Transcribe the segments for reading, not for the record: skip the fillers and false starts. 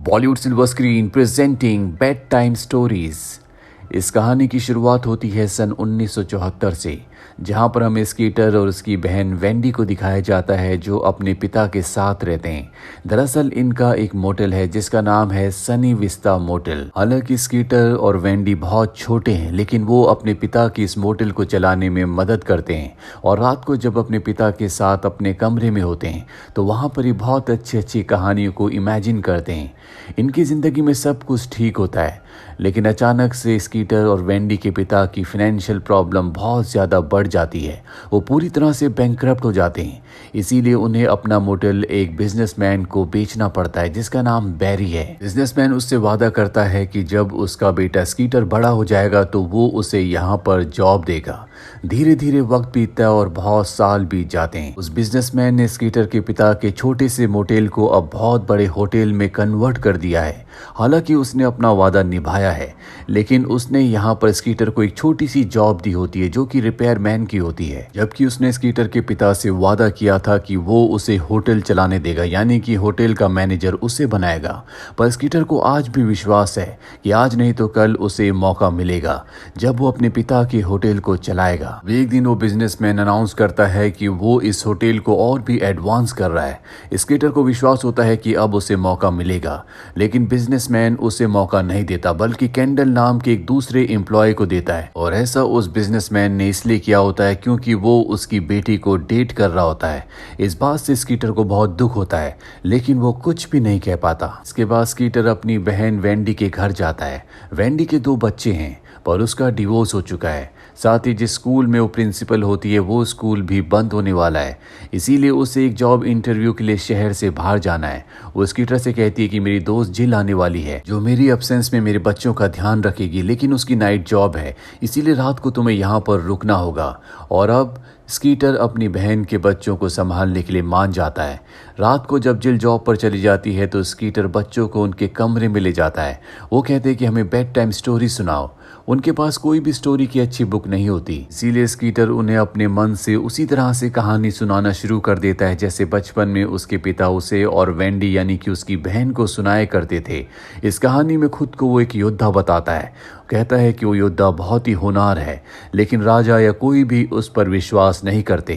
Bollywood silver screen presenting bed time stories. इस कहानी की शुरुआत होती है सन 1974 से, जहां पर हमें स्कीटर और उसकी बहन वेंडी को दिखाया जाता है जो अपने पिता के साथ रहते हैं। दरअसल इनका एक मोटेल है जिसका नाम है सनी विस्ता मोटेल। हालांकि स्कीटर और वेंडी बहुत छोटे हैं, लेकिन वो अपने पिता की इस मोटेल को चलाने में मदद करते हैं और रात को जब अपने पिता के साथ अपने कमरे में होते हैं तो वहाँ पर ही बहुत अच्छी अच्छी कहानियों को इमेजिन करते हैं। इनकी ज़िंदगी में सब कुछ ठीक होता है, लेकिन अचानक से स्कीटर और वेंडी के पिता की फाइनेंशियल प्रॉब्लम बहुत ज़्यादा बढ़ जाती है। वो पूरी तरह से बैंकरप्ट हो जाते हैं, इसीलिए उन्हें अपना मोटेल एक बिजनेसमैन को बेचना पड़ता है जिसका नाम बैरी है। बिजनेसमैन उससे वादा करता है कि जब उसका बेटा स्कीटर बड़ा हो जाएगा तो वो उसे यहाँ पर जॉब देगा। धीरे धीरे वक्त बीतता है और बहुत साल बीत जाते हैं। उस बिजनेसमैन ने स्कीटर के पिता के छोटे से मोटेल को अब बहुत बड़े होटल में कन्वर्ट कर दिया है। हालांकि उसने अपना वादा निभाया है, लेकिन उसने यहाँ पर स्कीटर को एक छोटी सी जॉब दी होती है जो कि रिपेयरमैन की होती है, जबकि उसने स्कीटर के पिता से वादा किया था कि वो उसे होटल चलाने देगा, यानी कि होटल का मैनेजर उसे बनाएगा। पर स्कीटर को आज भी विश्वास है कि आज नहीं तो कल उसे मौका मिलेगा जब वो अपने पिता के होटल को चलाएगा। एक दिन वो बिजनेसमैन अनाउंस करता है कि वो इस होटल को और भी एडवांस कर रहा है। स्कीटर को विश्वास होता है कि अब उसे मौका मिलेगा, लेकिन बिजनेसमैन उसे मौका नहीं देता बल्कि कैंडल नाम के एक दूसरे एम्प्लॉय को देता है। और ऐसा उस बिजनेसमैन ने इसलिए किया होता है क्योंकि वो उसकी बेटी को डेट कर रहा होता है। इस बात से स्कीटर को बहुत दुख होता है, लेकिन वो कुछ भी नहीं कह पाता। इसके बाद स्कीटर अपनी बहन वेंडी के घर जाता है। वेंडी के 2 बच्चे हैं पर उसका डिवोर्स हो चुका है। साथ ही जिस स्कूल में वो प्रिंसिपल होती है वो स्कूल भी बंद होने वाला है, इसीलिए उसे एक जॉब इंटरव्यू के लिए शहर से बाहर जाना है। वो स्कीटर से कहती है कि मेरी दोस्त जिल आने वाली है जो मेरी एब्सेंस में मेरे बच्चों का ध्यान रखेगी, लेकिन उसकी नाइट जॉब है, इसीलिए रात को तुम्हें यहाँ पर रुकना होगा। और अब स्कीटर अपनी बहन के बच्चों को संभालने के लिए मान जाता है। रात को जब जिल जॉब पर चली जाती है तो स्कीटर बच्चों को उनके कमरे में ले जाता है। वो कहते हैं कि हमें बेड टाइम स्टोरी सुनाओ। उनके पास कोई भी स्टोरी की अच्छी बुक नहीं होती, इसीलिए स्कीटर उन्हें अपने मन से उसी तरह से कहानी सुनाना शुरू कर देता है जैसे बचपन में उसके पिता उसे और वेंडी यानी कि उसकी बहन को सुनाया करते थे। इस कहानी में खुद को वो एक योद्धा बताता है। कहता है कि वो योद्धा बहुत ही होनहार है, लेकिन राजा या कोई भी उस पर विश्वास नहीं करते।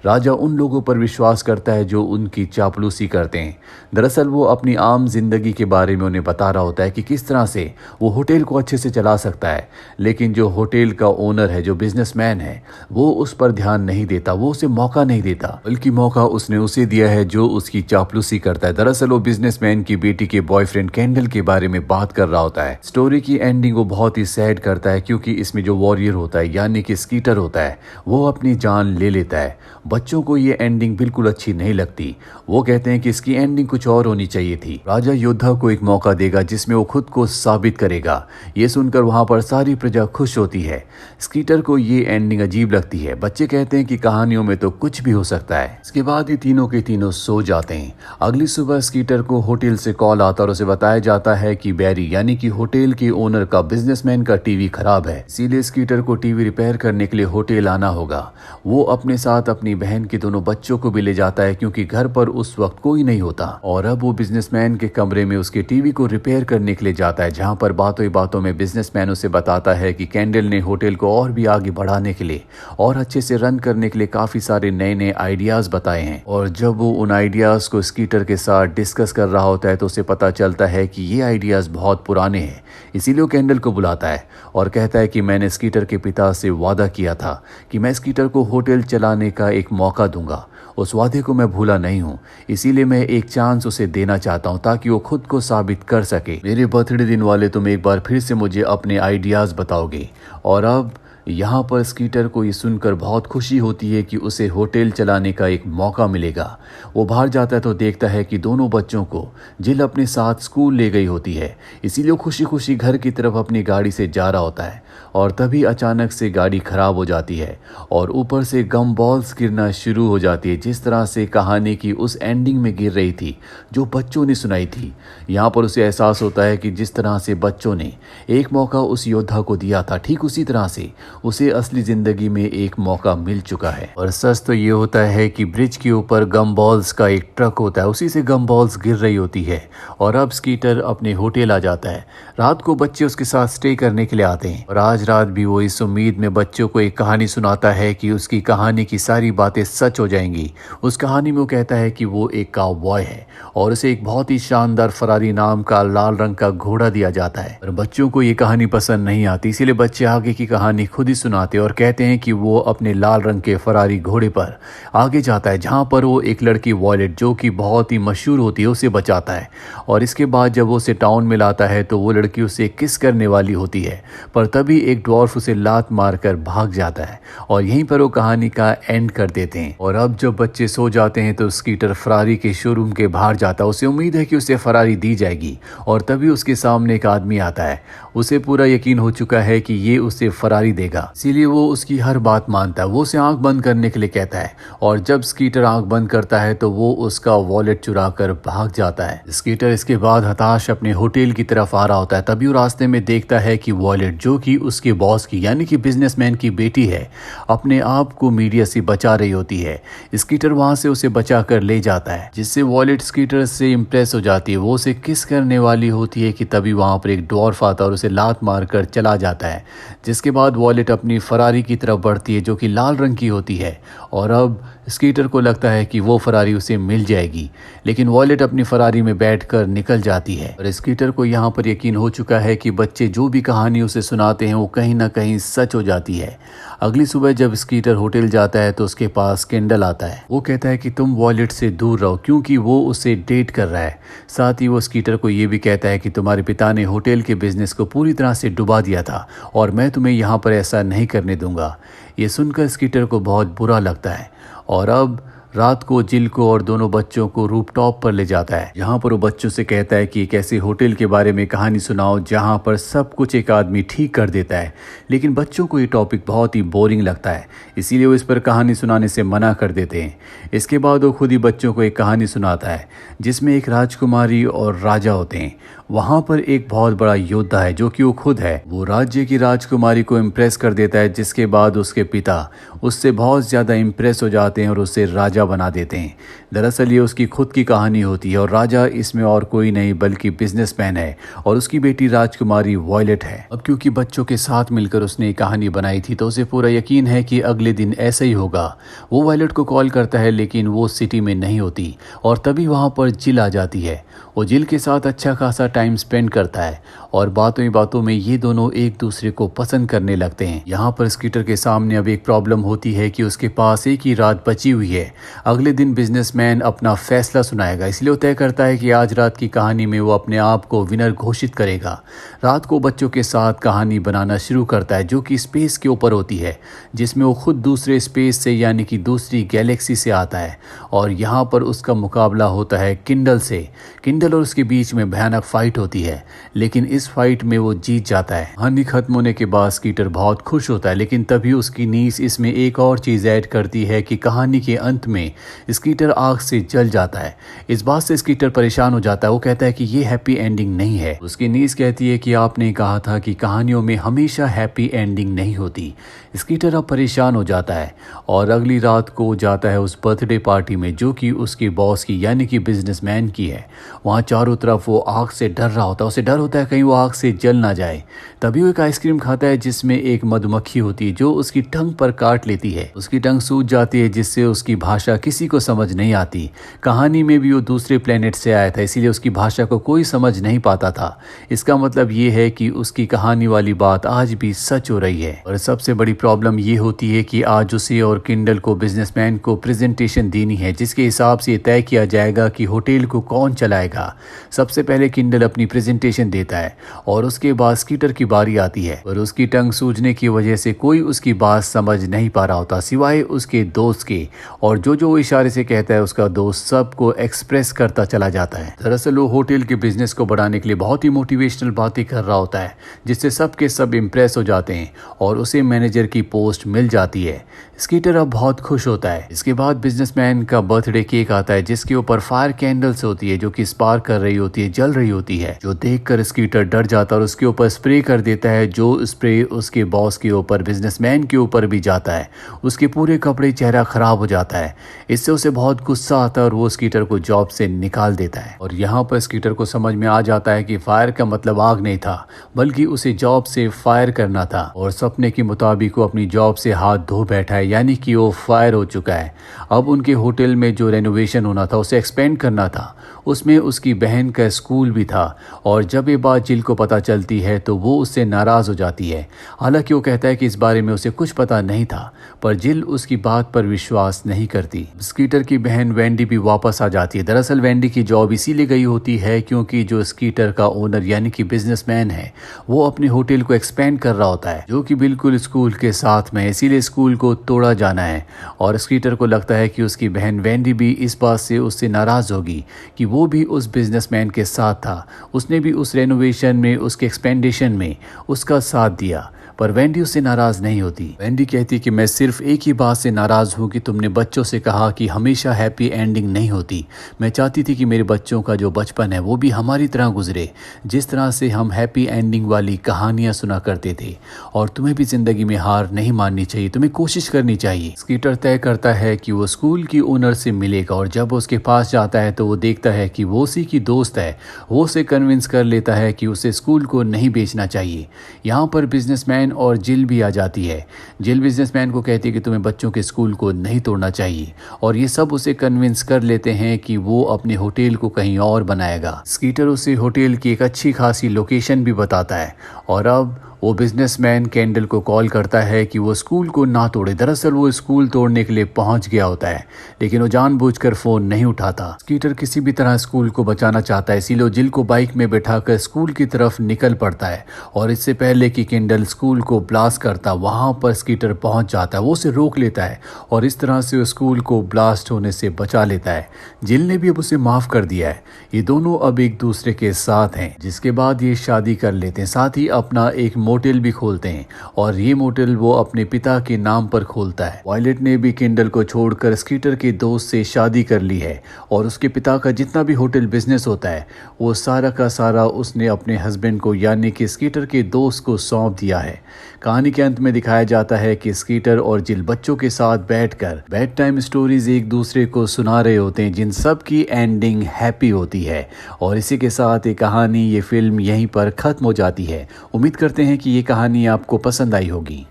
राजा उन लोगों पर विश्वास करता है जो उनकी चापलूसी करते हैं। दरअसल वो अपनी आम जिंदगी के बारे में उन्हें बता रहा होता है कि किस तरह से वो होटल को अच्छे से चला सकता है, लेकिन जो होटल का ओनर है, जो बिजनेसमैन है, वो उस पर ध्यान नहीं देता, वो उसे मौका नहीं देता, बल्कि मौका उसने उसे दिया है जो उसकी चापलूसी करता है। दरअसल वो बिजनेसमैन की बेटी के बॉयफ्रेंड कैंडल के बारे में बात कर रहा होता है। स्टोरी की एंडिंग वो बहुत ही सैड करता है क्योंकि इसमें जो वॉरियर होता है यानी कि स्कीटर होता है वो अपनी जान ले लेता है। बच्चों को ये एंडिंग बिल्कुल अच्छी नहीं लगती। वो कहते हैं कि इसकी एंडिंग कुछ और होनी चाहिए थी। राजा योद्धा को एक मौका देगा जिसमें वो खुद को साबित करेगा। ये सुनकर वहां पर सारी प्रजा खुश होती है। स्कीटर को ये एंडिंग अजीब लगती है। बच्चे कहते हैं कि कहानियों में तो कुछ भी हो सकता है। इसके बाद ही तीनों के तीनों सो जाते हैं। अगली सुबह स्कीटर को होटल से कॉल आता और उसे बताया जाता है कि बैरी यानी कि होटल के ओनर का बिजनेसमैन का टीवी खराब है, इसीलिए स्कीटर को टीवी रिपेयर करने के लिए होटल आना होगा। वो अपने साथ अपनी बहन के दोनों बच्चों को भी ले जाता है क्योंकि घर पर उस वक्त कोई नहीं होता। और अब वो बिजनेसमैन के कमरे में उसके टीवी को रिपेयर करने के लिए जाता है, जहां पर बातों ही बातों में बिजनेसमैन उसे बताता है कि कैंडल ने होटल को और भी आगे बढ़ाने के लिए और अच्छे से रन करने के लिए काफी सारे नए नए आइडियाज बताए हैं। और जब वो उन आइडियाज को स्कीटर के साथ डिस्कस कर रहा होता है तो उसे पता चलता है कि ये आइडियाज बहुत पुराने हैं। इसीलिए वो कैंडल को बुलाता है और कहता है कि मैंने स्कीटर के पिता से वादा किया था कि मैं स्कीटर को होटल चलाने का एक मौका दूंगा। उस वादे को मैं भूला नहीं हूँ, इसीलिए मैं एक चांस उसे देना चाहता हूँ ताकि वो खुद को साबित कर सके। मेरे बर्थडे दिन वाले तुम एक बार फिर से मुझे अपने आइडियाज बताओगे। और अब यहाँ पर स्कीटर को ये सुनकर बहुत खुशी होती है कि उसे होटल चलाने का एक मौका मिलेगा। वो बाहर जाता है तो देखता है कि दोनों बच्चों को जिल अपने साथ स्कूल ले गई होती है, इसीलिए वो खुशी खुशी घर की तरफ अपनी गाड़ी से जा रहा होता है। और तभी अचानक से गाड़ी खराब हो जाती है और ऊपर से गम बॉल्स गिरना शुरू हो जाती है, जिस तरह से कहानी की उस एंडिंग में गिर रही थी जो बच्चों ने सुनाई थी। यहाँ पर उसे एहसास होता है कि जिस तरह से बच्चों ने एक मौका उस योद्धा को दिया था, ठीक उसी तरह से उसे असली जिंदगी में एक मौका मिल चुका है। और सच तो ये होता है कि ब्रिज के ऊपर गम बॉल्स का एक ट्रक होता है, उसी से गम बॉल्स गिर रही होती है और अब स्कीटर अपने होटल आ जाता है। रात को बच्चे उसके साथ स्टे करने के लिए आते हैं और आज रात भी वो इस उम्मीद में बच्चों को एक कहानी सुनाता है कि उसकी कहानी की सारी बातें सच हो जाएंगी। उस कहानी में वो कहता है कि वो एक काउबॉय है और उसे एक बहुत ही शानदार फरारी नाम का लाल रंग का घोड़ा दिया जाता है। पर बच्चों को ये कहानी पसंद नहीं आती, इसीलिए बच्चे आगे की कहानी खुद ही सुनाते और कहते हैं कि वो अपने लाल रंग के फरारी घोड़े पर आगे जाता है, जहां पर वो एक लड़की वॉयलेट जो कि बहुत ही मशहूर होती है उसे बचाता है। और इसके बाद जब वो उसे टाउन में लाता है तो वो लड़की उसे किस करने वाली होती है, पर तभी एक ड्वार्फ उसे लात मारकर भाग जाता है और यहीं पर वो कहानी का एंड कर देते हैं। और अब जब बच्चे सो जाते हैं तो स्कीटर फरारी के शोरूम के बाहर जाता है। उसे उम्मीद है कि उसे फरारी दी जाएगी और तभी उसके सामने एक आदमी आता है। उसे पूरा यकीन हो चुका है कि ये उसे फरारी देगा, इसीलिए वो उसकी हर बात मानता है। वो उसे आंख बंद करने के लिए कहता है और जब स्कीटर आंख बंद करता है तो वो उसका वॉलेट चुरा कर भाग जाता है। स्कीटर इसके बाद हताश अपने होटल की तरफ आ रहा होता है, तभी वो रास्ते में देखता है कि वॉलेट जो कि उसके बॉस की यानी कि बिजनेसमैन की बेटी है, अपने आप को मीडिया से बचा रही होती है। स्कीटर वहां से उसे बचा कर ले जाता है, जिससे वॉलेट स्कीटर से इंप्रेस हो जाती है। वो उसे किस करने वाली होती है कि तभी वहां पर एक ड्वार्फ आता है और उसे लात मारकर चला जाता है। जिसके बाद वॉलेट अपनी फरारी की तरफ बढ़ती है जो कि लाल रंग की होती है और अब स्कीटर को लगता है कि वो फरारी उसे मिल जाएगी, लेकिन वॉलेट अपनी फरारी में बैठकर निकल जाती है। और स्कीटर को यहाँ पर यकीन हो चुका है कि बच्चे जो भी कहानी उसे सुनाते हैं वो कहीं ना कहीं सच हो जाती है। अगली सुबह जब स्कीटर होटल जाता है तो उसके पास किंडल आता है। वो कहता है कि तुम वॉलेट से दूर रहो क्योंकि वो उसे डेट कर रहा है। साथ ही वो स्कीटर को ये भी कहता है कि तुम्हारे पिता ने होटल के बिजनेस को पूरी तरह से डुबा दिया था और मैं तुम्हें यहाँ पर ऐसा नहीं करने दूंगा। ये सुनकर स्कीटर को बहुत बुरा लगता है और अब रात को जिल को और दोनों बच्चों को रूफटॉप पर ले जाता है, जहां पर वो बच्चों से कहता है कि एक ऐसे होटल के बारे में कहानी सुनाओ जहां पर सब कुछ एक आदमी ठीक कर देता है। लेकिन बच्चों को ये टॉपिक बहुत ही बोरिंग लगता है, इसीलिए वो इस पर कहानी सुनाने से मना कर देते हैं। इसके बाद वो खुद ही बच्चों को एक कहानी सुनाता है जिसमें एक राजकुमारी और राजा होते हैं। वहां पर एक बहुत बड़ा योद्धा है जो कि वो खुद है। वो राज्य की राजकुमारी को इम्प्रेस कर देता है, जिसके बाद उसके पिता उससे बहुत ज़्यादा इम्प्रेस हो जाते हैं और उसे राजा बना देते हैं। दरअसल ये उसकी खुद की कहानी होती है और राजा इसमें और कोई नहीं बल्कि बिजनेसमैन है और उसकी बेटी राजकुमारी वॉयलेट है। अब क्योंकि बच्चों के साथ मिलकर उसने ये कहानी बनाई थी तो उसे पूरा यकीन है कि अगले दिन ऐसा ही होगा। वो वॉयलेट को कॉल करता है लेकिन वो सिटी में नहीं होती और तभी वहाँ पर जिल आ जाती है। वो जिल के साथ अच्छा खासा टाइम स्पेंड करता है और बातों ही बातों में ये दोनों एक दूसरे को पसंद करने लगते हैं। यहाँ पर स्कीटर के सामने अब एक प्रॉब्लम होती है कि उसके पास एक ही रात बची हुई है। अगले दिन बिजनेसमैन अपना फैसला सुनाएगा, इसलिए वो तय करता है कि आज रात की कहानी में वो अपने आप को विनर घोषित करेगा। रात को बच्चों के साथ कहानी बनाना शुरू करता है जो कि स्पेस के ऊपर होती है, जिसमें वो खुद दूसरे स्पेस से यानी कि दूसरी गैलेक्सी से आता है और यहाँ पर उसका मुकाबला होता है किंडल से। किंडल और उसके बीच में भयानक फाइट होती है, लेकिन इस फाइट में वो जीत जाता है। कहानी खत्म होने के बाद स्कीटर बहुत खुश होता है, लेकिन तभी उसकी नीस इसमें एक और चीज ऐड करती है कि कहानी के अंत में स्कीटर आग से जल जाता है। इस बात से स्कीटर परेशान हो जाता है। वो कहता है कि ये हैप्पी एंडिंग नहीं है। उसकी नीस कहती है कि आपने कहा था कि कहानियों में हमेशा हैप्पी एंडिंग नहीं होती। स्कीटर अब परेशान हो जाता है और अगली रात को जाता है उस बर्थडे पार्टी में जो कि उसके बॉस की यानी कि बिजनेसमैन की है। वहाँ चारों तरफ वो आग से डर रहा होता है, उसे डर होता है कहीं वो आग से जल ना जाए। तभी वो एक आइसक्रीम खाता है जिसमें एक मधुमक्खी होती है जो उसकी टंग पर काट लेती है। उसकी टंग सूज जाती है जिससे उसकी भाषा किसी को समझ नहीं आती। कहानी में भी वो दूसरे प्लेनेट से आया था, इसीलिए उसकी भाषा को कोई समझ नहीं पाता था। इसका मतलब ये है कि उसकी कहानी वाली बात आज भी सच हो रही है। और सबसे बड़ी प्रॉब्लम ये होती है कि आज उसे और किंडल को बिजनेसमैन को प्रेजेंटेशन देनी है जिसके हिसाब से तय किया जाएगा कि होटल को कौन चलाएगा। सबसे पहले किंडल अपनी प्रेजेंटेशन देता है और उसके बाद स्कीटर की बारी आती है, और उसकी टंग सूजने की वजह से कोई उसकी बात समझ नहीं पा रहा होता सिवाय उसके दोस्त के। और जो इशारे से कहता है उसका दोस्त सबको एक्सप्रेस करता चला जाता है। दरअसल वो होटल के बिजनेस को बढ़ाने के लिए बहुत ही मोटिवेशनल बातें कर रहा होता है, जिससे सबके सब इम्प्रेस हो जाते हैं और उसे मैनेजर की पोस्ट मिल जाती है। स्कीटर अब बहुत खुश होता है। इसके बाद बिजनेसमैन का बर्थडे केक आता है, जिसके ऊपर फायर कैंडल्स होती है जो कि स्पार्क कर रही होती है, जल रही होती है, जो देखकर स्कीटर डर जाता है और उसके ऊपर स्प्रे कर देता है, जो स्प्रे उसके बॉस के ऊपर, बिजनेसमैन के ऊपर भी जाता है। उसके पूरे कपड़े, चेहरा खराब हो जाता है। इससे उसे बहुत गुस्सा आता है और वो स्कीटर को जॉब से निकाल देता है। और यहाँ पर स्कीटर को समझ में आ जाता है कि फायर का मतलब आग नहीं था, बल्कि उसे जॉब से फायर करना था। और सपने के मुताबिक वो अपनी जॉब से हाथ धो बैठा है, यानी कि वो फायर हो चुका है। अब उनके होटल में जो रेनोवेशन होना था, उसे एक्सपेंड करना था, उसमें उसकी बहन का स्कूल भी था। और जब ये बात जिल को पता चलती है तो वो उससे नाराज़ हो जाती है। हालांकि वो कहता है कि इस बारे में उसे कुछ पता नहीं था, पर जिल उसकी बात पर विश्वास नहीं करती। स्कीटर की बहन वेंडी भी वापस आ जाती है। दरअसल वेंडी की जॉब इसीलिए गई होती है क्योंकि जो स्कीटर का ओनर यानी कि बिजनेसमैन है, वो अपने होटल को एक्सपेंड कर रहा होता है, जो कि बिल्कुल स्कूल के साथ में, इसीलिए स्कूल को तोड़ा जाना है। और स्कीटर को लगता है कि उसकी बहन वेंडी भी इस बात से उससे नाराज़ होगी कि वो भी उस बिजनेसमैन के साथ था, उसने भी उस रेनोवेशन में, उसके एक्सपेंडेशन में उसका साथ दिया। पर वेंडी उससे नाराज़ नहीं होती। वेंडी कहती कि मैं सिर्फ एक ही बात से नाराज़ हूँ कि तुमने बच्चों से कहा कि हमेशा हैप्पी एंडिंग नहीं होती। मैं चाहती थी कि मेरे बच्चों का जो बचपन है वो भी हमारी तरह गुजरे, जिस तरह से हम हैप्पी एंडिंग वाली कहानियाँ सुना करते थे। और तुम्हें भी ज़िंदगी में हार नहीं माननी चाहिए, तुम्हें कोशिश करनी चाहिए। स्कीटर तय करता है कि वो स्कूल की ओनर से मिलेगा और जब उसके पास जाता है तो वो देखता है कि वो उसी की दोस्त है। वो उसे कन्विंस कर लेता है कि उसे स्कूल को नहीं बेचना चाहिए। यहाँ पर बिजनेसमैन और जिल भी आ जाती है। जिल बिजनेसमैन को कहती है कि तुम्हें बच्चों के स्कूल को नहीं तोड़ना चाहिए, और ये सब उसे कन्विंस कर लेते हैं कि वो अपने होटल को कहीं और बनाएगा। स्कीटर उसे होटल की एक अच्छी खासी लोकेशन भी बताता है और अब वो बिजनेसमैन कैंडल को कॉल करता है कि वो स्कूल को ना तोड़े। दरअसल वो स्कूल तोड़ने के लिए पहुंच गया होता है, लेकिन वो जानबूझकर फोन नहीं उठाता। स्कीटर किसी भी तरह स्कूल को बचाना चाहता है, इसीलिए जिल को बाइक में बैठाकर स्कूल की तरफ निकल पड़ता है। और इससे पहले कि कैंडल स्कूल को ब्लास्ट करता, वहां पर स्कीटर पहुंच जाता है। वो उसे रोक लेता है और इस तरह से वो स्कूल को ब्लास्ट होने से बचा लेता है। जिल ने भी अब उसे माफ कर दिया है। ये दोनों अब एक दूसरे के साथ हैं, जिसके बाद ये शादी कर लेते हैं। साथ ही अपना एक मोटेल भी खोलते हैं और ये मोटेल वो अपने पिता के नाम पर खोलता है। वायलेट ने भी किंडल को छोड़कर स्कीटर के दोस्त से शादी कर ली है और उसके पिता का जितना भी होटल बिजनेस होता है वो सारा का सारा उसने अपने हस्बैंड को यानी कि स्कीटर के दोस्त को सौंप दिया है। कहानी के अंत में दिखाया जाता है कि स्कीटर और जिल बच्चों के साथ बैठकर बेड टाइम स्टोरीज एक दूसरे को सुना रहे होते हैं, जिन सब की एंडिंग हैप्पी होती है। और इसी के साथ ये कहानी, ये फिल्म यहीं पर खत्म हो जाती है। उम्मीद करते हैं कि ये कहानी आपको पसंद आई होगी।